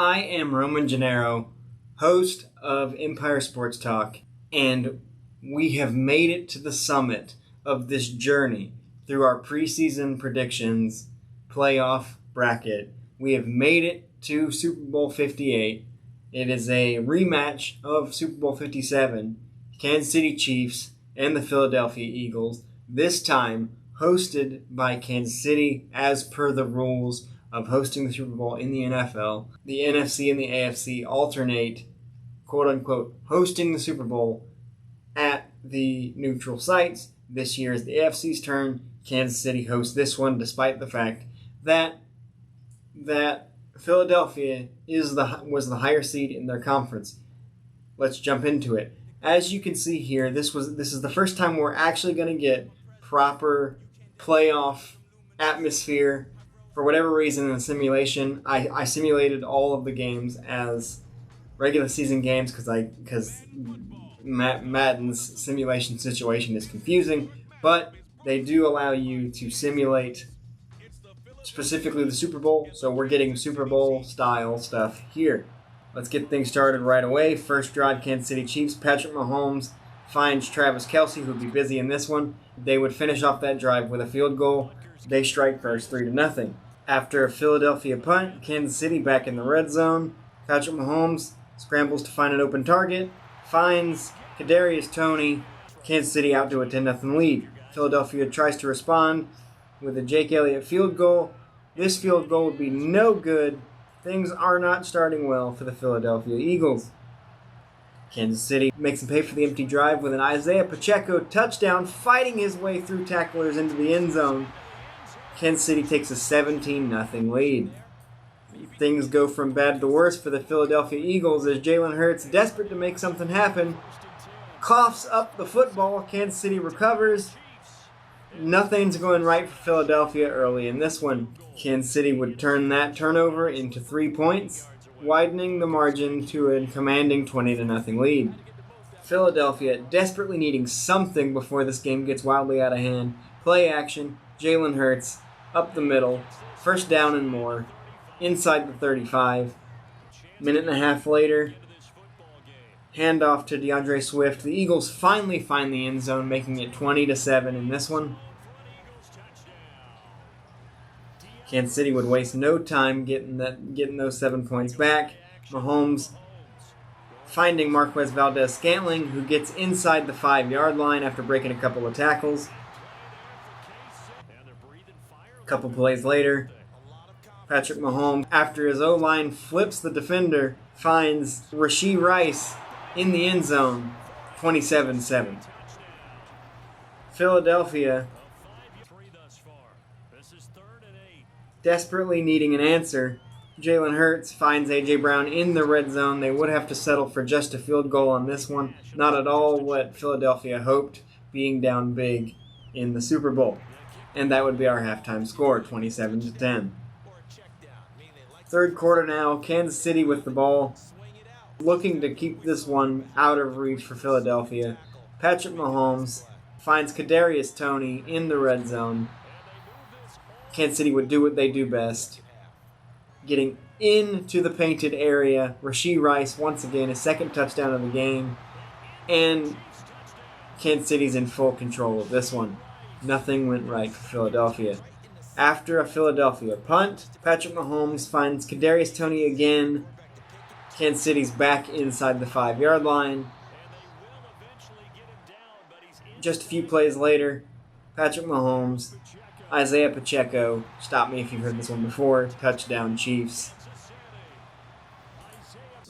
I am Roman Gennaro, host of Empire Sports Talk, and we have made it to the summit of this journey through our preseason predictions playoff bracket. We have made it to Super Bowl 58. It is a rematch of Super Bowl 57, Kansas City Chiefs and the Philadelphia Eagles, this time hosted by Kansas City as per the rules of hosting the Super Bowl in the NFL. The NFC and the AFC alternate, quote-unquote, hosting the Super Bowl at the neutral sites. This year is the AFC's turn. Kansas City hosts this one despite the fact that Philadelphia was the higher seed in their conference. Let's jump into it. As you can see here, this is the first time we're actually going to get proper playoff atmosphere. For whatever reason in the simulation, I simulated all of the games as regular season games because Madden's simulation situation is confusing, but they do allow you to simulate specifically the Super Bowl, so we're getting Super Bowl style stuff here. Let's get things started right away. First drive, Kansas City Chiefs. Patrick Mahomes finds Travis Kelce, who'll be busy in this one. They would finish off that drive with a field goal. They strike first 3-0. After a Philadelphia punt, Kansas City back in the red zone. Patrick Mahomes scrambles to find an open target, finds Kadarius Toney. Kansas City out to a 10-0 lead. Philadelphia tries to respond with a Jake Elliott field goal. This field goal would be no good. Things are not starting well for the Philadelphia Eagles. Kansas City makes him pay for the empty drive with an Isaiah Pacheco touchdown, fighting his way through tacklers into the end zone. Kansas City takes a 17-0 lead. Things go from bad to worse for the Philadelphia Eagles as Jalen Hurts, desperate to make something happen, coughs up the football. Kansas City recovers. Nothing's going right for Philadelphia early in this one. Kansas City would turn that turnover into 3 points, widening the margin to a commanding 20-0 lead. Philadelphia desperately needing something before this game gets wildly out of hand. Play action, Jalen Hurts, up the middle, first down and more, inside the 35. Minute and a half later, handoff to DeAndre Swift. The Eagles finally find the end zone, making it 20-7 in this one. Kansas City would waste no time getting those 7 points back. Mahomes finding Marquez Valdez-Scantling, who gets inside the 5-yard line after breaking a couple of tackles. A couple plays later, Patrick Mahomes, after his O-line flips the defender, finds Rashee Rice in the end zone, 27-7. Philadelphia desperately needing an answer. Jalen Hurts finds A.J. Brown in the red zone. They would have to settle for just a field goal on this one. Not at all what Philadelphia hoped, being down big in the Super Bowl. And that would be our halftime score, 27-10. Third quarter now, Kansas City with the ball, looking to keep this one out of reach for Philadelphia. Patrick Mahomes finds Kadarius Toney in the red zone. Kansas City would do what they do best, getting into the painted area. Rashee Rice, once again, his second touchdown of the game. And Kansas City's in full control of this one. Nothing went right for Philadelphia. After a Philadelphia punt, Patrick Mahomes finds Kadarius Toney again. Kansas City's back inside the 5-yard line. Just a few plays later, Patrick Mahomes, Isaiah Pacheco, stop me if you've heard this one before, touchdown Chiefs.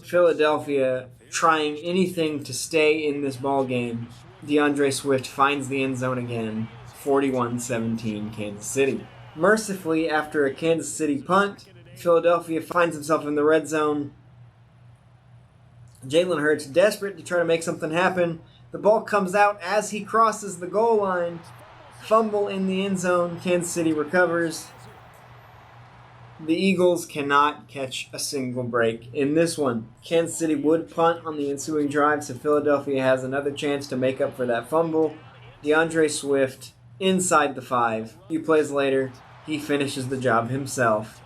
Philadelphia trying anything to stay in this ball game. DeAndre Swift finds the end zone again, 41-17 Kansas City. Mercifully, after a Kansas City punt, Philadelphia finds himself in the red zone. Jalen Hurts, desperate to try to make something happen. The ball comes out as he crosses the goal line. Fumble in the end zone. Kansas City recovers. The Eagles cannot catch a single break in this one. Kansas City would punt on the ensuing drive, so Philadelphia has another chance to make up for that fumble. DeAndre Swift inside the 5. A few plays later, he finishes the job himself.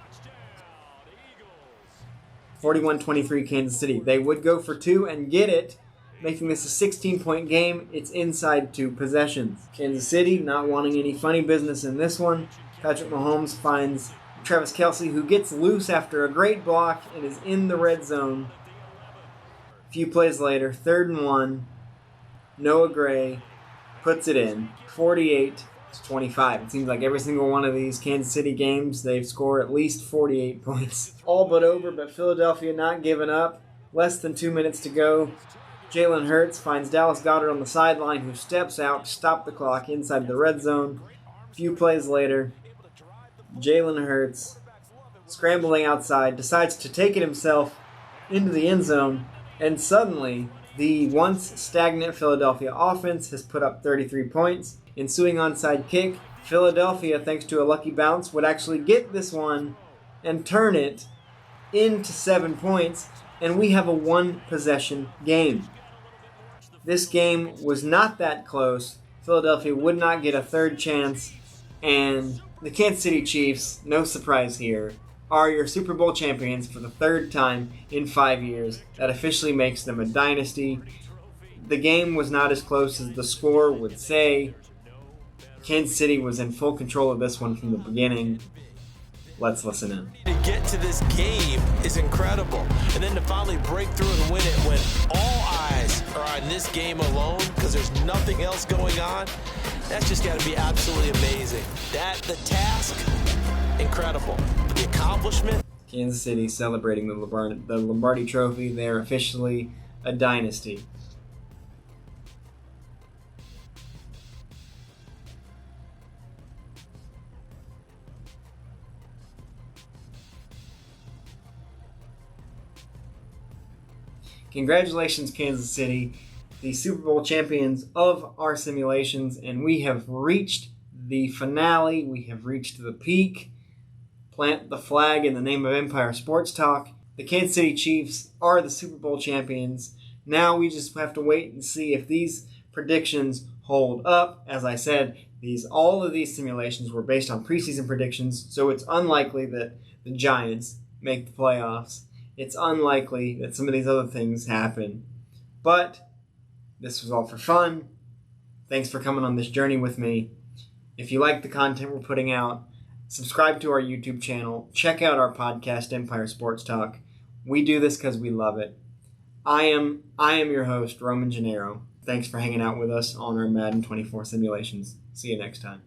41-23 Kansas City. They would go for two and get it, making this a 16-point game. It's inside 2 possessions. Kansas City not wanting any funny business in this one. Patrick Mahomes finds Travis Kelce, who gets loose after a great block and is in the red zone. A few plays later, 3rd and 1, Noah Gray puts it in, 48-25. It seems like every single one of these Kansas City games, they've scored at least 48 points. All but over, but Philadelphia not giving up. Less than 2 minutes to go. Jalen Hurts finds Dallas Goedert on the sideline, who steps out to stop the clock inside the red zone. A few plays later, Jalen Hurts, scrambling outside, decides to take it himself into the end zone, and suddenly the once stagnant Philadelphia offense has put up 33 points. Ensuing onside kick, Philadelphia, thanks to a lucky bounce, would actually get this one and turn it into 7 points, and we have a 1-possession game. This game was not that close. Philadelphia would not get a third chance, and the Kansas City Chiefs, no surprise here, are your Super Bowl champions for the 3rd time in 5 years. That officially makes them a dynasty. The game was not as close as the score would say. Kansas City was in full control of this one from the beginning. Let's listen in. To get to this game is incredible. And then to finally break through and win it when all eyes are on this game alone because there's nothing else going on, that's just got to be absolutely amazing. The task, incredible. The accomplishment. Kansas City celebrating the Lombardi Trophy. They're officially a dynasty. Congratulations, Kansas City, the Super Bowl champions of our simulations, and we have reached the finale. We have reached the peak. Plant the flag in the name of Empire Sports Talk. The Kansas City Chiefs are the Super Bowl champions. Now we just have to wait and see if these predictions hold up. As I said, all of these simulations were based on preseason predictions, so it's unlikely that the Giants make the playoffs. It's unlikely that some of these other things happen. But this was all for fun. Thanks for coming on this journey with me. If you like the content we're putting out, subscribe to our YouTube channel. Check out our podcast, Empire Sports Talk. We do this because we love it. I am your host, Roman Gennaro. Thanks for hanging out with us on our Madden 24 simulations. See you next time.